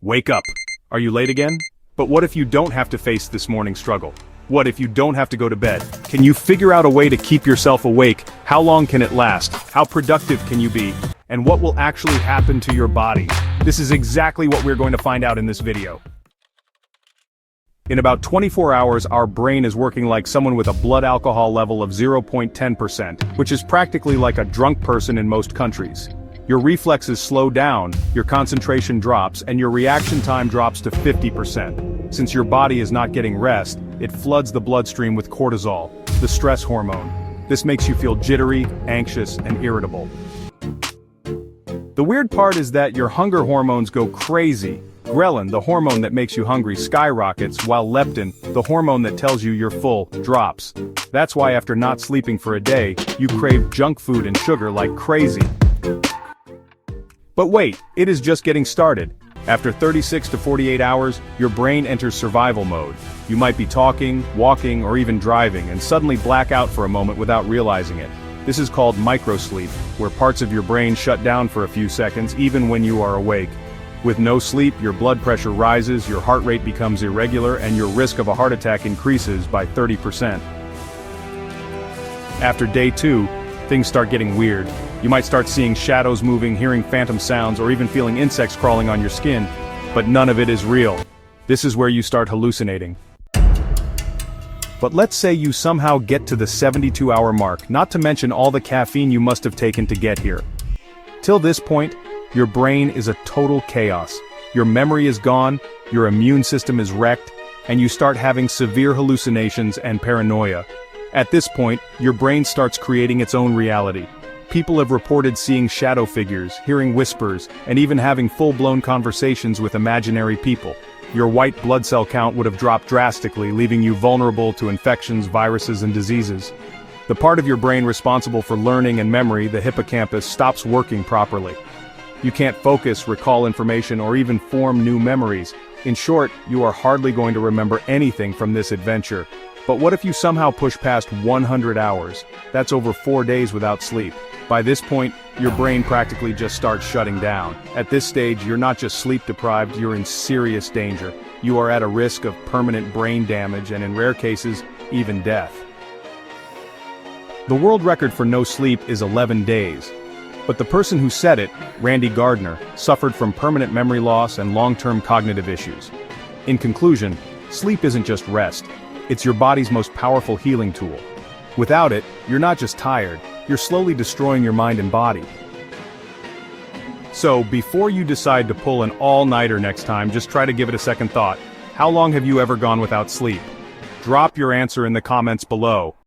Wake up. Are you late again? But what if you don't have to face this morning struggle? What if you don't have to go to bed? Can you figure out a way to keep yourself awake? How long can it last? How productive can you be? And what will actually happen to your body? This is exactly what we're going to find out in this video. In about 24 hours, our brain is working like someone with a blood alcohol level of 0.10%, which is practically like a drunk person in most countries. Your reflexes slow down, your concentration drops, and your reaction time drops to 50%. Since your body is not getting rest, it floods the bloodstream with cortisol, the stress hormone. This makes you feel jittery, anxious, and irritable. The weird part is that your hunger hormones go crazy. Ghrelin, the hormone that makes you hungry, skyrockets, while leptin, the hormone that tells you you're full, drops. That's why after not sleeping for a day, you crave junk food and sugar like crazy. But wait, it is just getting started. After 36 to 48 hours, your brain enters survival mode. You might be talking, walking, or even driving, and suddenly black out for a moment without realizing it. This is called microsleep, where parts of your brain shut down for a few seconds even when you are awake. With no sleep, your blood pressure rises, your heart rate becomes irregular, and your risk of a heart attack increases by 30%. After day 2, things start getting weird. You might start seeing shadows moving, hearing phantom sounds, or even feeling insects crawling on your skin. But none of it is real. This is where you start hallucinating. But let's say you somehow get to the 72-hour mark, not to mention all the caffeine you must have taken to get here. Till this point, your brain is a total chaos. Your memory is gone, your immune system is wrecked, and you start having severe hallucinations and paranoia. At this point, your brain starts creating its own reality. People have reported seeing shadow figures, hearing whispers, and even having full-blown conversations with imaginary people. Your white blood cell count would have dropped drastically, leaving you vulnerable to infections, viruses, and diseases. The part of your brain responsible for learning and memory, the hippocampus, stops working properly. You can't focus, recall information, or even form new memories. In short, you are hardly going to remember anything from this adventure. But what if you somehow push past 100 hours? That's over 4 days without sleep. By this point, your brain practically just starts shutting down. At this stage, you're not just sleep deprived, you're in serious danger. You are at a risk of permanent brain damage and in rare cases, even death. The world record for no sleep is 11 days. But the person who set it, Randy Gardner, suffered from permanent memory loss and long-term cognitive issues. In conclusion, sleep isn't just rest. It's your body's most powerful healing tool. Without it, you're not just tired, you're slowly destroying your mind and body. So, before you decide to pull an all-nighter next time, just try to give it a second thought. How long have you ever gone without sleep? Drop your answer in the comments below.